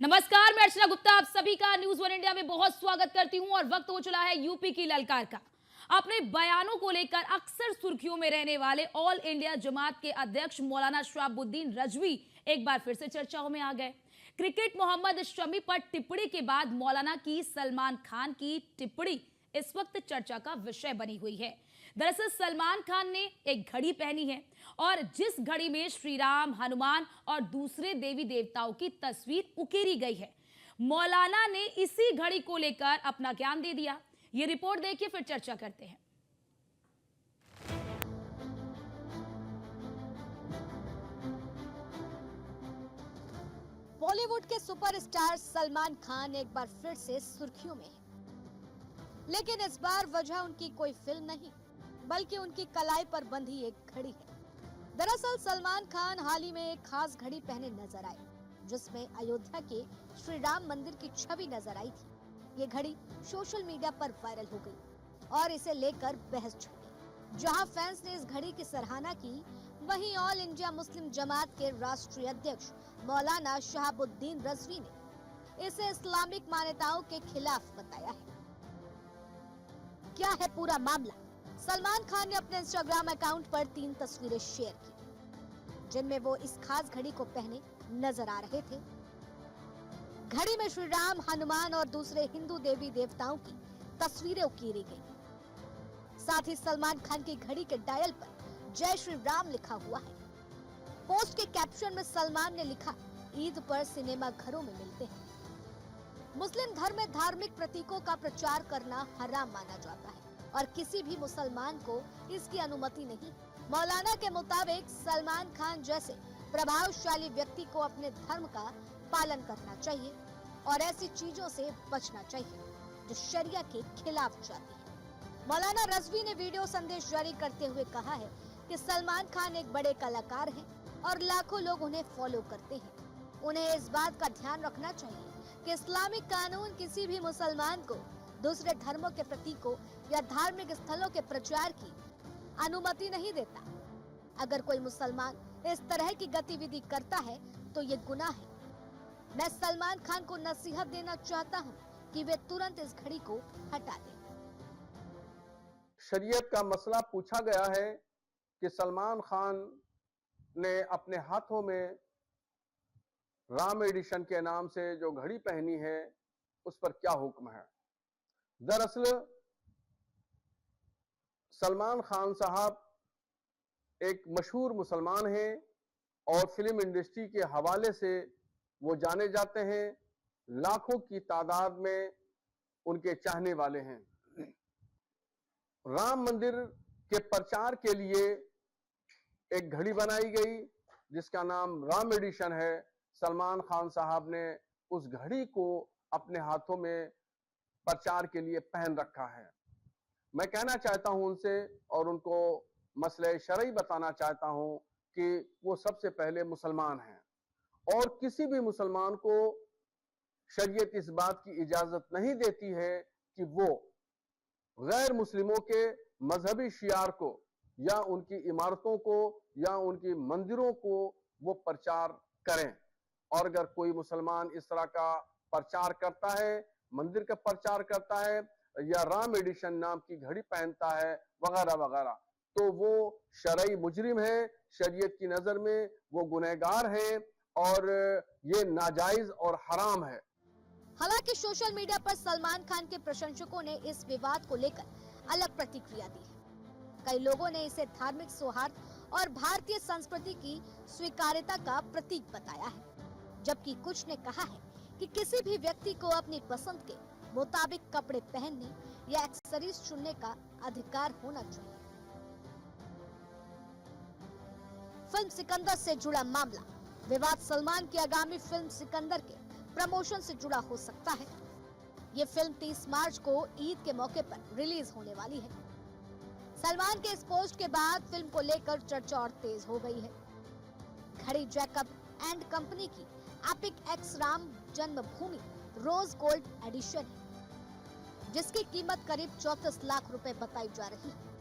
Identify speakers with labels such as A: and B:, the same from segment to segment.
A: नमस्कार, मैं अर्चना गुप्ता आप सभी का न्यूज वन इंडिया में बहुत स्वागत करती हूं। और वक्त हो चला है यूपी की ललकार का। अपने बयानों को लेकर अक्सर सुर्खियों में रहने वाले ऑल इंडिया जमात के अध्यक्ष मौलाना शहाबुद्दीन रजवी एक बार फिर से चर्चाओं में आ गए। क्रिकेट मोहम्मद शमी पर टिप्पणी के बाद मौलाना की सलमान खान की टिप्पणी इस वक्त चर्चा का विषय बनी हुई है। दरअसल सलमान खान ने एक घड़ी पहनी है और जिस घड़ी में श्री राम, हनुमान और दूसरे देवी देवताओं की तस्वीर उकेरी गई है, मौलाना ने इसी घड़ी को लेकर अपना ज्ञान दे दिया। ये रिपोर्ट देखिए, फिर चर्चा करते हैं।
B: बॉलीवुड के सुपरस्टार सलमान खान एक बार फिर से सुर्खियों में है, लेकिन इस बार वजह उनकी कोई फिल्म नहीं बल्कि उनकी कलाई पर बंधी एक घड़ी है। दरअसल सलमान खान हाल ही में एक खास घड़ी पहने नजर आए, जिसमें अयोध्या के श्री राम मंदिर की छवि नजर आई थी। ये घड़ी सोशल मीडिया पर वायरल हो गई और इसे लेकर बहस छिड़ गई। जहां फैंस ने इस घड़ी की सराहना की, वहीं ऑल इंडिया मुस्लिम जमात के राष्ट्रीय अध्यक्ष मौलाना शहाबुद्दीन रजवी ने इसे इस्लामिक मान्यताओं के खिलाफ बताया है। क्या है पूरा मामला? सलमान खान ने अपने इंस्टाग्राम अकाउंट पर 3 तस्वीरें शेयर की, जिनमें वो इस खास घड़ी को पहने नजर आ रहे थे। घड़ी में श्री राम, हनुमान और दूसरे हिंदू देवी देवताओं की तस्वीरें उकेरी गई। साथ ही सलमान खान की घड़ी के डायल पर जय श्री राम लिखा हुआ है। पोस्ट के कैप्शन में सलमान ने लिखा, ईद पर सिनेमा घरों में मिलते हैं। मुस्लिम धर्म में धार्मिक प्रतीकों का प्रचार करना हराम माना जाता है और किसी भी मुसलमान को इसकी अनुमति नहीं। मौलाना के मुताबिक सलमान खान जैसे प्रभावशाली व्यक्ति को अपने धर्म का पालन करना चाहिए और ऐसी चीजों से बचना चाहिए जो शरिया के खिलाफ जाती है। मौलाना रजवी ने वीडियो संदेश जारी करते हुए कहा है कि सलमान खान एक बड़े कलाकार हैं और लाखों लोग उन्हें फॉलो करते हैं। उन्हें इस बात का ध्यान रखना चाहिए कि इस्लामिक कानून किसी भी मुसलमान को दूसरे धर्मों के प्रतीकों या धार्मिक स्थलों के प्रचार की अनुमति नहीं देता। अगर कोई मुसलमान इस तरह की गतिविधि करता है तो ये गुनाह है। मैं सलमान खान को नसीहत देना चाहता हूँ कि वे तुरंत इस घड़ी को हटा दें।
C: शरीयत का मसला पूछा गया है कि सलमान खान ने अपने हाथों में राम एडिशन के नाम से जो घड़ी पहनी है उस पर क्या हुक्म है। दरअसल सलमान खान साहब एक मशहूर मुसलमान हैं और फिल्म इंडस्ट्री के हवाले से वो जाने जाते हैं। लाखों की तादाद में उनके चाहने वाले हैं। राम मंदिर के प्रचार के लिए एक घड़ी बनाई गई जिसका नाम राम एडिशन है। सलमान खान साहब ने उस घड़ी को अपने हाथों में प्रचार के लिए पहन रखा है। मैं कहना चाहता हूं उनसे और उनको मसले शरई बताना चाहता हूं कि वो सबसे पहले मुसलमान हैं और किसी भी मुसलमान को शरीयत इस बात की इजाजत नहीं देती है कि वो गैर मुस्लिमों के मजहबी शियार को या उनकी इमारतों को या उनकी मंदिरों को वो प्रचार करें। और अगर कोई मुसलमान इस तरह का प्रचार करता है, मंदिर का प्रचार करता है या राम एडिशन नाम की घड़ी पहनता है वगैरह वगैरह, तो वो शरई मुजरिम है। शरीयत की नजर में वो गुनहगार है और ये नाजायज और हराम है।
B: हालांकि सोशल मीडिया पर सलमान खान के प्रशंसकों ने इस विवाद को लेकर अलग प्रतिक्रिया दी है। कई लोगों ने इसे धार्मिक सौहार्द और भारतीय संस्कृति की स्वीकार्यता का प्रतीक बताया है, जबकि कुछ ने कहा है कि किसी भी व्यक्ति को अपनी पसंद के मुताबिक कपड़े पहनने या एक्सेसरीज चुनने का अधिकार होना चाहिए। फिल्म सिकंदर से जुड़ा मामला। विवाद सलमान की आगामी फिल्म सिकंदर के प्रमोशन से जुड़ा हो सकता है। ये फिल्म 30 मार्च को ईद के मौके पर रिलीज होने वाली है। सलमान के इस पोस्ट के बाद फिल्म को लेकर चर्चा और तेज हो गई है। घड़ी जैकब एंड कंपनी की एपिक एक्स राम जन्मभूमि रोज गोल्ड एडिशन है, जिसकी कीमत करीब 34 लाख रुपए बताई जा रही है।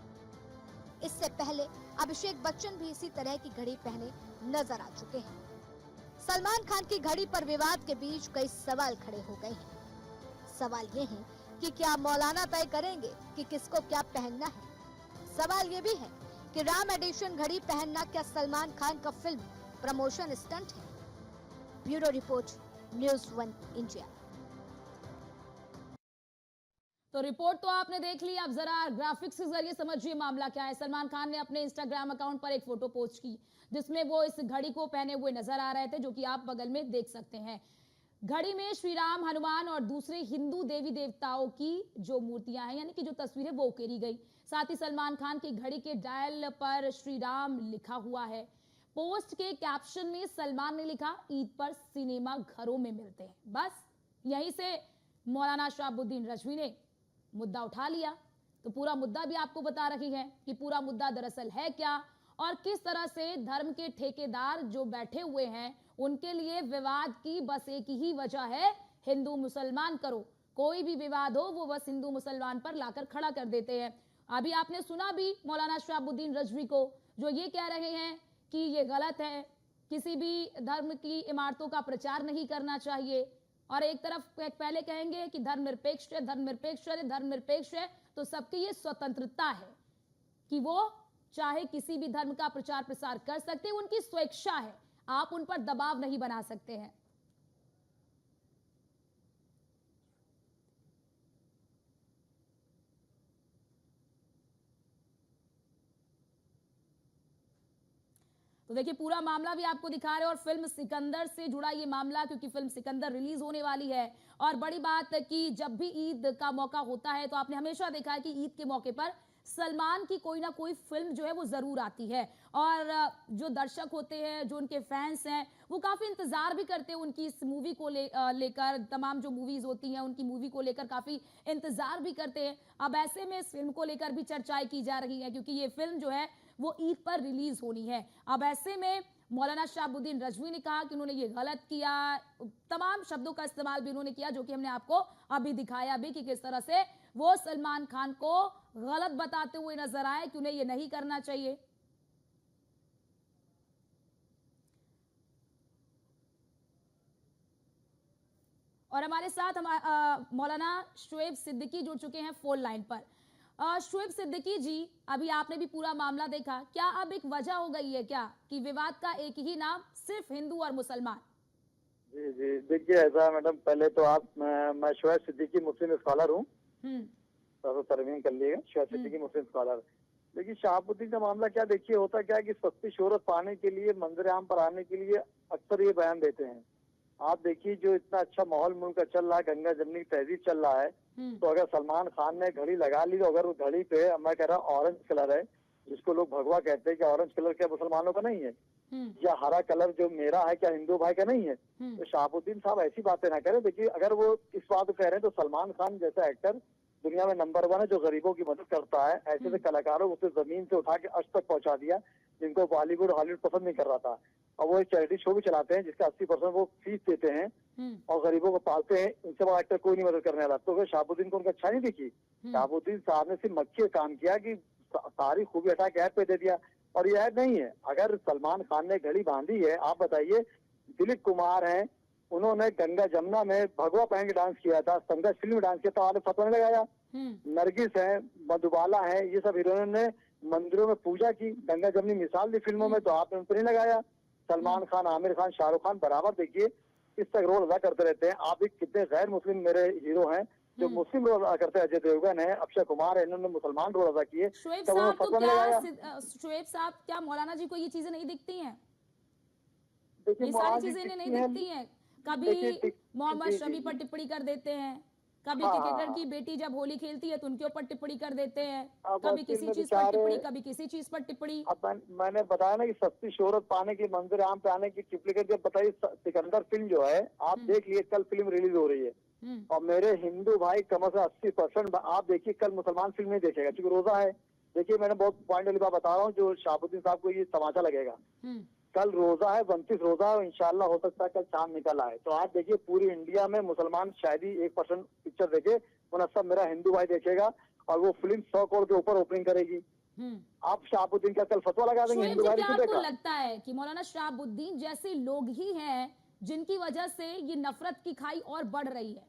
B: इससे पहले अभिषेक बच्चन भी इसी तरह की घड़ी पहने नजर आ चुके हैं। सलमान खान की घड़ी पर विवाद के बीच कई सवाल खड़े हो गए हैं। सवाल ये है कि क्या मौलाना तय करेंगे कि किसको क्या पहनना है। सवाल ये भी है कि राम एडिशन घड़ी पहनना क्या सलमान खान का फिल्म प्रमोशन स्टंट है। Bureau report, news 1 India.
A: तो रिपोर्ट तो आपने देख ली, अब जरा ग्राफिक्स के जरिए समझिए मामला क्या है। सलमान खान ने अपने इंस्टाग्राम अकाउंट पर एक फोटो पोस्ट की जिसमें वो इस घड़ी को पहने हुए नजर आ रहे थे, जो कि आप बगल में देख सकते हैं। घड़ी में श्री राम, हनुमान और दूसरे हिंदू देवी देवताओं की जो मूर्तियां हैं, यानी कि जो तस्वीर है वो उकेरी गई। साथ ही सलमान खान की घड़ी के डायल पर श्री राम लिखा हुआ है। पोस्ट के कैप्शन में सलमान ने लिखा, ईद पर सिनेमा घरों में मिलते हैं। बस यहीं से मौलाना शहाबुद्दीन रजवी ने मुद्दा उठा लिया। तो पूरा मुद्दा भी आपको बता रही है कि पूरा मुद्दा दरअसल है क्या और किस तरह से धर्म के ठेकेदार जो बैठे हुए हैं उनके लिए विवाद की बस एक ही वजह है, हिंदू मुसलमान करो। कोई भी विवाद हो वो बस हिंदू मुसलमान पर लाकर खड़ा कर देते हैं। अभी आपने सुना भी मौलाना शहाबुद्दीन रजवी को, जो ये कह रहे हैं कि ये गलत है, किसी भी धर्म की इमारतों का प्रचार नहीं करना चाहिए। और एक तरफ पहले कहेंगे कि धर्मनिरपेक्ष है, धर्मनिरपेक्ष है, धर्मनिरपेक्ष है, तो सबकी ये स्वतंत्रता है कि वो चाहे किसी भी धर्म का प्रचार प्रसार कर सकते हैं, उनकी स्वेच्छा है, आप उन पर दबाव नहीं बना सकते हैं। तो देखिए पूरा मामला भी आपको दिखा रहे हैं और फिल्म सिकंदर से जुड़ा ये मामला, क्योंकि फिल्म सिकंदर रिलीज होने वाली है। और बड़ी बात है कि जब भी ईद का मौका होता है तो आपने हमेशा देखा है कि ईद के मौके पर सलमान की कोई ना कोई फिल्म जो है वो जरूर आती है। और जो दर्शक होते हैं, जो उनके फैंस हैं, वो काफी इंतजार भी करते हैं उनकी इस मूवी को लेकर। तमाम जो मूवीज होती हैं उनकी मूवी को लेकर काफी इंतजार भी करते हैं। अब ऐसे में इस फिल्म को लेकर भी चर्चाएं की जा रही है, क्योंकि ये फिल्म जो है वो ईद पर रिलीज होनी है। अब ऐसे में मौलाना शहाबुद्दीन रजवी ने कहा कि उन्होंने ये गलत किया, तमाम शब्दों का इस्तेमाल भी उन्होंने किया, जो कि हमने आपको अभी दिखाया भी कि किस तरह से वो सलमान खान को गलत बताते हुए नजर आए कि उन्हें ये नहीं करना चाहिए। और हमारे साथ मौलाना शुएब सिद्दीकी जुड़ चुके हैं फोन लाइन पर। शुएब सिद्दीकी जी, अभी आपने भी पूरा मामला देखा, क्या अब एक वजह हो गई है क्या कि विवाद का एक ही नाम, सिर्फ हिंदू और मुसलमान?
D: जी जी, देखिए ऐसा मैडम, पहले तो आप मैं शुएब सिद्दीकी मुस्लिम स्कॉलर हूँ, तो तरमीम कर लिएगा, शुएब सिद्दीकी मुस्लिम स्कॉलर। देखिए शहाबुद्दीन का मामला क्या, देखिए होता क्या है कि सस्ती शोहरत पाने के लिए, मंजर आम पर आने के लिए अक्सर ये बयान देते हैं। आप देखिए जो इतना अच्छा माहौल मुल्क का चल रहा है, गंगा जमनी की तहजीब चल रहा है, तो अगर सलमान खान ने घड़ी लगा ली, तो अगर उस घड़ी पे मैं कह रहा हूँ ऑरेंज कलर है, जिसको लोग भगवा कहते हैं, क्या ऑरेंज कलर क्या मुसलमानों का नहीं है? या हरा कलर जो मेरा है क्या हिंदू भाई का नहीं है? तो शहाबुद्दीन साहब ऐसी बातें ना करें। देखिए अगर वो इस बात को कह रहे हैं तो सलमान खान जैसा एक्टर दुनिया में नंबर 1 है, जो गरीबों की मदद करता है। ऐसे से कलाकारों को उसे जमीन से उठा के अर्श तक पहुंचा दिया, जिनको बॉलीवुड हॉलीवुड पसंद नहीं कर रहा था। और वो एक चैरिटी शो भी चलाते हैं जिसका 80% वो फीस देते हैं और गरीबों को पालते हैं। इनसे बड़ा एक्टर कोई नहीं मदद करने वाला। तो शहाबुद्दीन को उनका अच्छा नहीं दिखी? शहाबुद्दीन साहब ने सिर्फ मक्खी काम किया कि सारी खूबी हटा के ऐड पे दे दिया, और ये ऐड नहीं है। अगर सलमान खान ने घड़ी बांधी है, आप बताइए, दिलीप कुमार हैं, उन्होंने गंगा जमुना में भगवा पहन के डांस किया था, संघर्ष फिल्म में डांस किया था, आपने फतवा नहीं लगाया? नरगिस है, मधुबाला है, ये सब हीरोइन ने मंदिरों में पूजा की, गंगा जमुनी मिसाल दी फिल्मों में, तो आपने उन पर नहीं लगाया। सलमान खान, आमिर खान, शाहरुख खान बराबर देखिए इस तक रोल अदा करते रहते हैं। आप भी कितने गैर मुस्लिम मेरे हीरो हैं जो मुस्लिम रोल अदा करते हैं। अजय देवगन है, अक्षय कुमार है, इन्होंने मुसलमान रोल अदा किए।
A: शुएब साहब, तो क्या शुएब साहब, क्या मौलाना जी को ये चीजें नहीं दिखती हैं? ये सारी चीजें इन्हें नहीं दिखती हैं? कभी मोहम्मद शमी पर टिप्पणी कर देते हैं, कभी क्रिकेटर की बेटी जब होली खेलती है तो उनके ऊपर टिप्पणी कर देते हैं, कभी किसी चीज पर टिप्पणी, कभी किसी चीज पर टिप्पणी।
D: अब मैंने बताया ना कि सस्ती शोहरत पाने की, मंजर आम पे आने की टिप्पणी करके बताइए। सिकंदर फिल्म जो है आप देख लिए, कल फिल्म रिलीज हो रही है, और मेरे हिंदू भाई कम से 80% आप देखिए कल मुसलमान फिल्म नहीं देखेगा, क्योंकि रोजा है। देखिए मैंने बहुत पॉइंट वाली बात बता रहा हूँ, जो शहाबुद्दीन साहब को ये तमाचा लगेगा। कल रोजा है, 29 रोजा है, इंशाल्लाह हो सकता है कल चांद निकल आए। तो आज देखिए पूरी इंडिया में मुसलमान शायद ही 1% पिक्चर देखे, वरना सब मेरा हिंदू भाई देखेगा, और वो फिल्म 100 करोड़ के ऊपर ओपनिंग करेगी। आप शहाबुद्दीन का कल फतवा लगा देंगे
A: शोएब
D: हिंदू
A: जी,
D: भाई
A: क्या
D: क्यों
A: आपको
D: देखा?
A: लगता है कि मौलाना शहाबुद्दीन जैसे लोग ही हैं जिनकी वजह से ये नफरत की खाई और बढ़ रही है?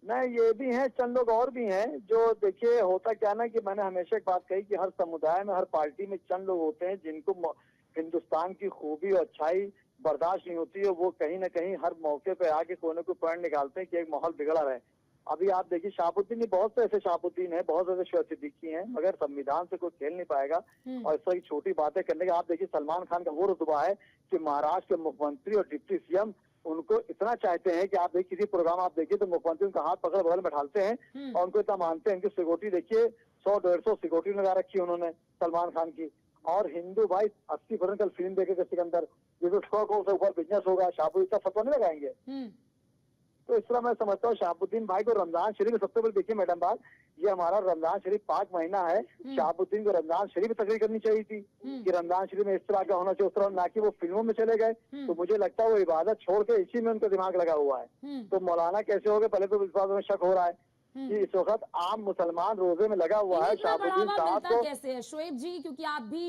D: नहीं, ये भी हैं, चंद लोग और भी हैं जो, देखिए होता क्या ना कि मैंने हमेशा एक बात कही कि हर समुदाय में, हर पार्टी में चंद लोग होते हैं जिनको हिंदुस्तान की खूबी और अच्छाई बर्दाश्त नहीं होती है। वो कहीं ना कहीं हर मौके पे आके कोने को पॉइंट निकालते हैं कि एक माहौल बिगड़ा रहे। अभी आप देखिए शहाबुद्दीन, बहुत से ऐसे शहाबुद्दीन है, बहुत ऐसे शोएब सिद्दीकी हैं, मगर संविधान से कोई खेल नहीं पाएगा और इस तरह की छोटी बातें करने का। आप देखिए सलमान खान का वो रुतबा है कि महाराष्ट्र के मुख्यमंत्री और डिप्टी सीएम उनको इतना चाहते हैं कि आप देखिए किसी प्रोग्राम आप देखिए तो मुख्यमंत्री उनका हाथ पकड़ बगल में बैठाते हैं और उनको इतना मानते हैं। उनकी सिक्योरिटी देखिए 100-150 सिक्योरिटी लगा रखी है उन्होंने सलमान खान की। और हिंदू भाई 80% कल फिल्म देखेगा सिकंदर, जिसमें 100 करोड़ से ऊपर बिजनेस होगा, शहाबुद्दीन का फतवा नहीं लगाएंगे। तो इस तरह मैं समझता हूँ शहाबुद्दीन भाई को रमजान शरीफ में सबसे पहले देखिए मैडम बात, ये हमारा रमजान शरीफ पाक महीना है, शहाबुद्दीन को रमजान शरीफ में तकरीर करनी चाहिए थी कि रमजान शरीफ में इस तरह का होना चाहिए, उस तरह, ना कि वो फिल्मों में चले गए। तो मुझे लगता है वो इबादत छोड़ के इसी में उनका दिमाग लगा हुआ है। तो मौलाना कैसे हो गए, पहले तो इस बात में शक हो रहा है कि इस वक्त आम मुसलमान रोजे में लगा हुआ है, शहाबुद्दीन साहब को
A: कैसे है शोएब जी, क्योंकि आप भी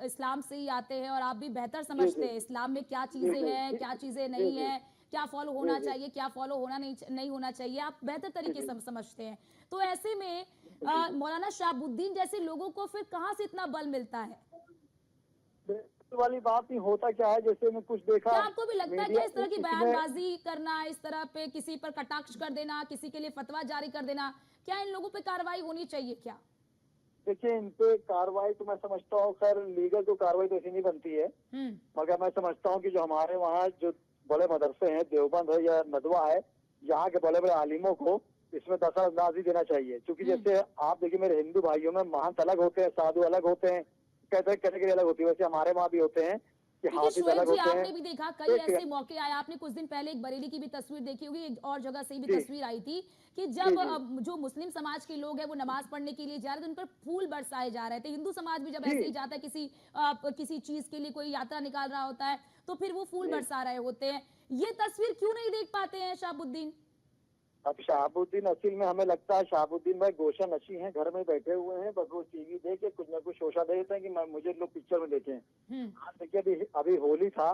A: इस्लाम से ही आते हैं और आप भी बेहतर समझते हैं इस्लाम में क्या चीजें हैं, क्या चीजें नहीं है, क्या फॉलो होना चाहिए, क्या फॉलो होना नहीं होना चाहिए, आप बेहतर तरीके से समझते हैं। तो ऐसे में मौलाना शहाबुद्दीन जैसे लोगों को फिर कहाँ से इतना बल मिलता है?
D: वाली बात नहीं, होता क्या है, जैसे मैं कुछ देखा।
A: क्या आपको भी लगता है कि इस तरह की बयानबाजी करना, इस तरह पे किसी पर कटाक्ष कर देना, किसी के लिए फतवा जारी कर देना, क्या इन लोगों पे कार्रवाई होनी चाहिए क्या?
D: देखिए इन पे कार्रवाई तो मैं समझता हूँ, खैर लीगल तो कार्रवाई तो ऐसी नहीं बनती है, मगर मैं समझता हूँ कि जो हमारे वहाँ जो बड़े मदरसे हैं, देवबंद है या नदवा है, यहाँ के बड़े बड़े आलिमों को इसमें दखल-अंदाजी देना चाहिए। क्योंकि जैसे आप देखिए मेरे हिंदू भाइयों में महंत अलग होते हैं, साधु अलग होते हैं, कैटेगरी अलग होती है, वैसे हमारे वहाँ भी होते हैं कि हाफिज अलग होते हैं।
A: आपने भी देखा कई ऐसे मौके आए, आपने कुछ दिन पहले एक बरेली की भी तस्वीर देखी होगी, एक और जगह से भी तस्वीर आई थी कि जब जो मुस्लिम समाज के लोग हैं वो नमाज पढ़ने के लिए जा रहे थे, उन पर फूल बरसाए जा रहे थे। हिंदू समाज भी जब ऐसे ही जाता है किसी चीज के लिए, कोई यात्रा निकाल रहा होता है तो फिर वो फूल बरसा रहे होते हैं। ये तस्वीर क्यों नहीं देख पाते हैं शहाबुद्दीन?
D: अब शहाबुद्दीन असल में हमें लगता है शहाबुद्दीन भाई गोशा नशी हैं, घर में बैठे हुए हैं, बस वो टीवी देख के कुछ ना कुछ शोशा दे देते हैं कि मुझे लोग पिक्चर में देखें। देखिए अभी होली था,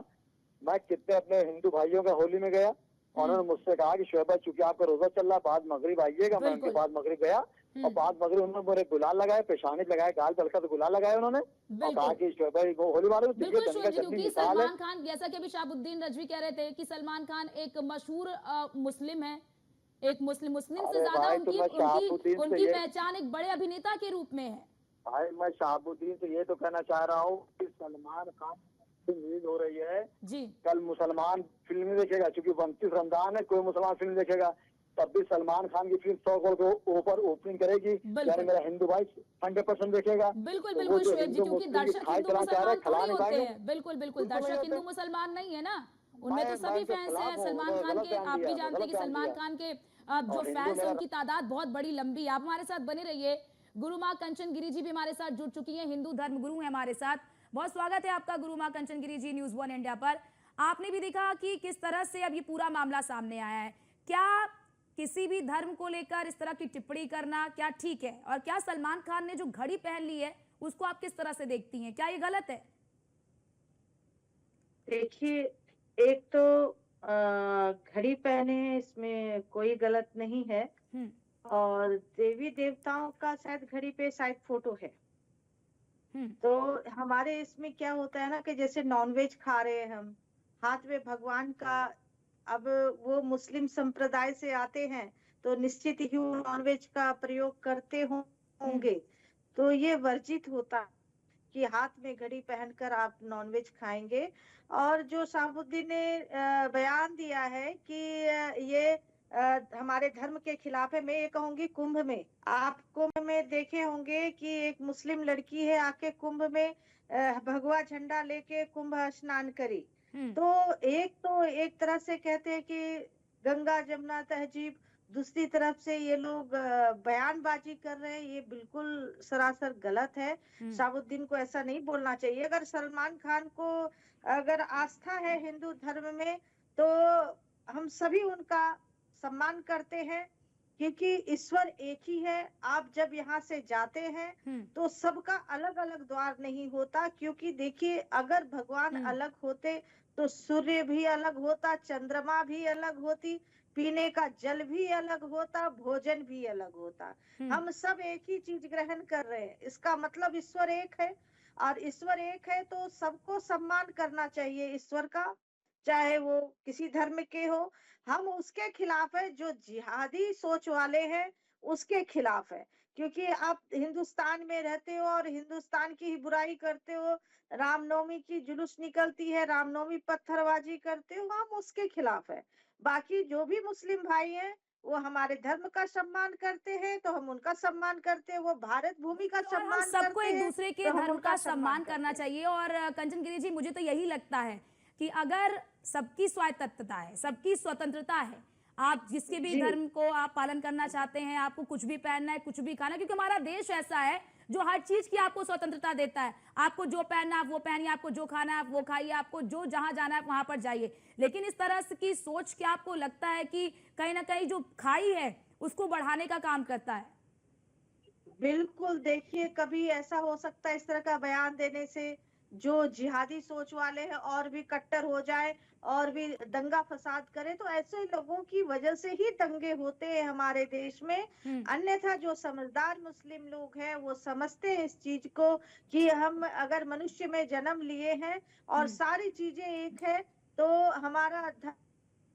D: मैं कितने अपने हिंदू भाइयों का होली में गया और उन्होंने मुझसे कहा कि शोएब भाई चूंकि आपका रोजा चल रहा है, बाद मगरिब आइएगा। मैं उनके बाद मगरिब गया और बाद मगरिब उन्होंने मेरे गुलाल लगाए, पेशानी लगाए, गाल पर हल्का गुलाल लगाए उन्होंने और कहा कि शोएब भाई वो होली वाले
A: सलमान खान, जैसा कि अभी शहाबुद्दीन रजवी कह रहे थे कि सलमान खान एक मशहूर मुस्लिम है, एक मुस्लिम से ज्यादा उनकी पहचान एक बड़े अभिनेता के रूप में है।
D: भाई मैं शहाबुद्दीन से ये तो कहना चाह रहा हूँ कि सलमान खान रिलीज हो रही है
A: जी,
D: कल मुसलमान फिल्म नहीं देखेगा, क्योंकि 29 रमजान है, कोई मुसलमान फिल्म देखेगा, तब भी सलमान खान की फिल्म 100 करोड़ के ऊपर ओपनिंग करेगी, यानी मेरा हिंदू भाई 100% देखेगा।
A: बिल्कुल शोएब जी, क्योंकि दर्शक हिंदू मुसलमान थोड़ी होते हैं। बिल्कुल दर्शक हिंदू मुसलमान नहीं है ना, उनमें तो सभी फैंस हैं सलमान खान के। आप भी जानते हैं कि सलमान खान के जो फैंस हैं उनकी तादाद बहुत बड़ी लंबी है। आप हमारे साथ बने रहिए। गुरु माँ कंचन गिरी जी भी हमारे साथ जुड़ चुकी हैं, हिंदू धर्म गुरु हैं हमारे साथ। बहुत स्वागत है आपका गुरु माँ कंचन गिरी जी न्यूज़ 1 इंडिया पर। आपने भी देखा कि किस तरह से अब ये पूरा मामला सामने आया है। क्या किसी भी धर्म को लेकर इस तरह की टिप्पणी करना क्या ठीक है, और क्या सलमान खान ने जो घड़ी पहन ली है उसको आप किस तरह से देखती हैं, क्या ये गलत है?
E: देखिए, एक तो घड़ी पहने इसमें कोई गलत नहीं है, और देवी देवताओं का शायद घड़ी पे शायद फोटो है। तो हमारे इसमें क्या होता है ना कि जैसे नॉनवेज खा रहे हैं हम, हाथ में भगवान का, अब वो मुस्लिम संप्रदाय से आते हैं तो निश्चित ही नॉनवेज का प्रयोग करते होंगे, तो ये वर्जित होता कि हाथ में घड़ी पहनकर आप नॉनवेज खाएंगे। और जो शहाबुद्दीन ने बयान दिया है कि ये हमारे धर्म के खिलाफ है, मैं ये कहूंगी कुंभ में, आप कुंभ में देखे होंगे कि एक मुस्लिम लड़की है आके कुंभ में भगवा झंडा लेके कुंभ स्नान करी। तो एक तरह से कहते हैं कि गंगा जमुना तहजीब, दूसरी तरफ से ये लोग बयानबाजी कर रहे हैं, ये बिल्कुल सरासर गलत है। शहाबुद्दीन को ऐसा नहीं बोलना चाहिए। अगर सलमान खान को अगर आस्था है हिंदू धर्म में तो हम सभी उनका सम्मान करते हैं, क्योंकि ईश्वर एक ही है। आप जब यहाँ से जाते हैं तो सबका अलग अलग द्वार नहीं होता, क्योंकि देखिए अगर भगवान अलग होते तो सूर्य भी अलग होता, चंद्रमा भी अलग होती, पीने का जल भी अलग होता, भोजन भी अलग होता। हम सब एक ही चीज ग्रहण कर रहे हैं, इसका मतलब ईश्वर एक है। और ईश्वर एक है तो सबको सम्मान करना चाहिए ईश्वर का, चाहे वो किसी धर्म के हो। हम उसके खिलाफ है जो जिहादी सोच वाले हैं, उसके खिलाफ है। क्योंकि आप हिंदुस्तान में रहते हो और हिंदुस्तान की ही बुराई करते हो, रामनवमी की जुलूस निकलती है, रामनवमी पत्थरबाजी करते हो, हम उसके खिलाफ है। बाकी जो भी मुस्लिम भाई हैं वो हमारे धर्म का सम्मान करते हैं तो हम उनका सम्मान करते हैं, वो भारत भूमि का
A: और हम
E: सम्मान
A: सबको
E: करते
A: एक
E: हैं
A: दूसरे के
E: तो हम
A: धर्म
E: उनका
A: का
E: सम्मान
A: सम्मान
E: करते
A: करना
E: हैं।
A: चाहिए। और कंचन गिरी जी, मुझे तो यही लगता है कि अगर सबकी स्वायत्तता है, सबकी स्वतंत्रता है, आप जिसके भी
E: जी
A: धर्म को आप पालन करना चाहते हैं, आपको कुछ भी पहनना है, कुछ भी खाना, क्योंकि हमारा देश ऐसा है जो हर चीज की आपको स्वतंत्रता देता है। आपको जो पहनना है आप वो पहनिए, आपको जो खाना है आप वो खाइए, आपको जो जहां जाना है वहां पर जाइए। लेकिन इस तरह की सोच क्या आपको लगता है कि कहीं ना कहीं जो खाई है उसको बढ़ाने का काम करता है?
E: बिल्कुल, देखिए कभी ऐसा हो सकता है इस तरह का बयान देने से जो जिहादी सोच वाले हैं और भी कट्टर हो जाए और भी दंगा फसाद करे, तो ऐसे लोगों की वजह से ही दंगे होते हैं हमारे देश में।
A: हम्म।
E: अन्यथा जो समझदार मुस्लिम लोग हैं वो समझते हैं इस चीज को कि हम अगर मनुष्य में जन्म लिए हैं और सारी चीजें एक है, तो हमारा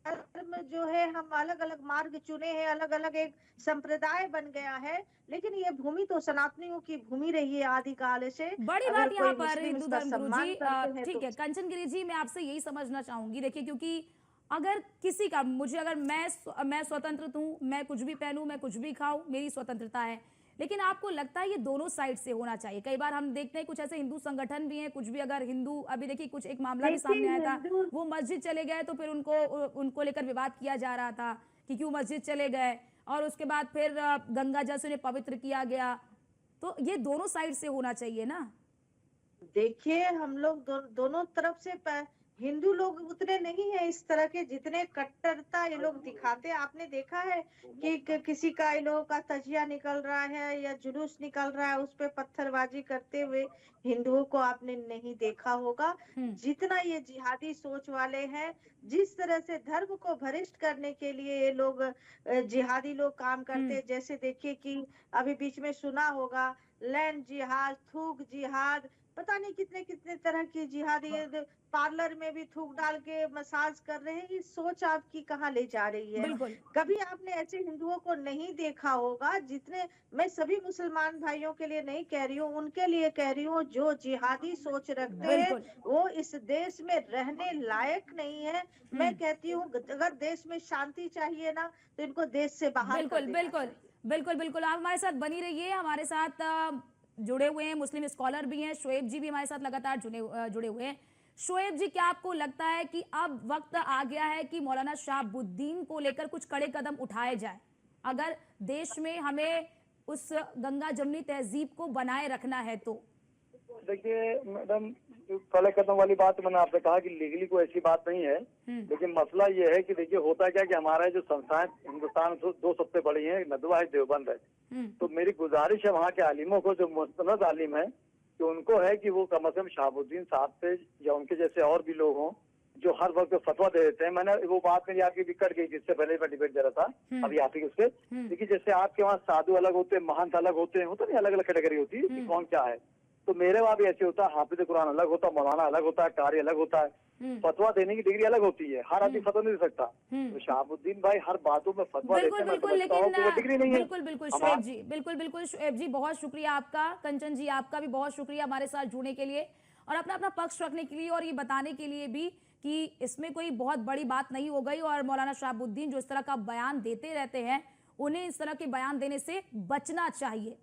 E: धर्म जो है, हम अलग अलग मार्ग चुने हैं, अलग अलग एक संप्रदाय बन गया है। लेकिन ये भूमि तो सनातनियों की भूमि रही है आदिकाल से।
A: बड़ी
E: अगर
A: बात यहाँ
E: कोई
A: पर
E: मुस्लिम
A: हिंदू
E: इसका
A: धर्म गुरु जी,
E: सम्मान करते हैं
A: ठीक
E: तो
A: है कंचन गिरी जी, मैं आपसे यही समझना चाहूंगी। देखिए, क्योंकि अगर किसी का मुझे, अगर मैं स्वतंत्र हूँ, मैं कुछ भी पहनूं, मैं कुछ भी खाऊं, मेरी स्वतंत्रता है। लेकिन आपको लगता है ये दोनों साइड से होना चाहिए? कई बार हम देखते हैं कुछ ऐसे हिंदू संगठन भी हैं, कुछ भी अगर हिंदू, अभी देखिए कुछ एक मामला भी
E: देखिए
A: सामने आया था,
E: हिंदू
A: वो मस्जिद चले गए तो फिर उनको लेकर विवाद किया जा रहा था कि क्यों मस्जिद चले गए, और उसके बाद फिर गंगा जल से उन्हें पवित्र किया गया। तो ये दोनों साइड से होना चाहिए ना?
E: देखिए हम लोग दोनों तरफ से हिंदू लोग उतने नहीं है इस तरह के जितने कट्टरता ये लोग दिखाते हैं। आपने देखा है कि किसी का इन लोगों का तजिया निकल रहा है या जुलूस निकल रहा है, उस पे पत्थरबाजी करते हुए हिंदुओं को आपने नहीं देखा होगा। जितना ये जिहादी सोच वाले हैं, जिस तरह से धर्म को भ्रष्ट करने के लिए ये लोग जिहादी लोग काम करते हैं। जैसे देखिए कि अभी बीच में सुना होगा लैंड जिहाद, थूक जिहाद, पता नहीं कितने कितने तरह की जिहादी, पार्लर में भी थूक डाल के मसाज कर रहे हैं। ये सोच आपकी कहाँ ले जा रही है?
A: बिल्कुल
E: कभी आपने ऐसे हिंदुओं को नहीं देखा होगा जितने, मैं सभी मुसलमान भाइयों के लिए नहीं कह रही हूँ, उनके लिए कह रही हूँ जो जिहादी सोच रखते हैं
A: बिल्कुल।
E: वो इस देश में रहने लायक नहीं है। मैं कहती हूँ अगर देश में शांति चाहिए ना तो इनको देश से बाहर कर
A: बिल्कुल
E: देना
A: बिल्कुल
E: चाहिए।
A: बिल्कुल बिल्कुल, आप हमारे साथ बनी रहिए। हमारे साथ जुड़े हुए हैं मुस्लिम स्कॉलर भी हैं, शोएब जी भी हमारे साथ लगातार जुड़े हुए हैं। शोएब जी, क्या आपको लगता है कि अब वक्त आ गया है कि मौलाना शहाबुद्दीन को लेकर कुछ कड़े कदम उठाए जाए, अगर देश में हमें उस गंगा जमनी तहजीब को बनाए रखना है तो?
D: देखिए मैडम, कड़े कदम वाली बात मैंने आपसे कहा कि लीगली कोई ऐसी बात नहीं है, लेकिन मसला ये है कि देखिए होता क्या कि हमारा जो संस्थाएं हिंदुस्तान में दो सबसे बड़ी हैं, नदवा है, देवबंद है। तो मेरी गुजारिश है वहाँ के आलिमों को, जो मुस्तनद आलिम है, कि उनको है कि वो कम से कम शहाबुद्दीन साहब से या उनके जैसे और भी लोग हों जो हर वक्त फतवा दे देते हैं। मैंने वो बात मेरी आपकी भी कट गई जिससे पहले मैं डिबेट दे रहा था, अभी आप ही उससे। देखिए जैसे आपके वहाँ साधु अलग होते हैं, महंत अलग होते हैं, होता नहीं, अलग अलग कैटेगरी होती है कि कौन क्या है। तो मेरे वहाँ भी ऐसे होता है, हाफिज कुरान अलग होता है, मौलाना अलग होता है, कारी अलग होता है, फतवा देने की डिग्री अलग होती है, हर आदमी फतवा नहीं दे सकता। तो शहाबुद्दीन भाई हर बातों में फतवा देते हैं, मैं समझता हूं कि वो डिग्री नहीं है।
A: बिल्कुल बिल्कुल शोएब जी, बिल्कुल बिल्कुल शोएब जी, बहुत शुक्रिया आपका। कंचन जी, आपका भी बहुत शुक्रिया हमारे साथ जुड़ने के लिए और अपना अपना पक्ष रखने के लिए, और ये बताने के लिए भी कि इसमें कोई बहुत बड़ी बात नहीं हो गई। और मौलाना शहाबुद्दीन जो इस तरह का बयान देते रहते हैं, उन्हें इस तरह के बयान देने से बचना चाहिए।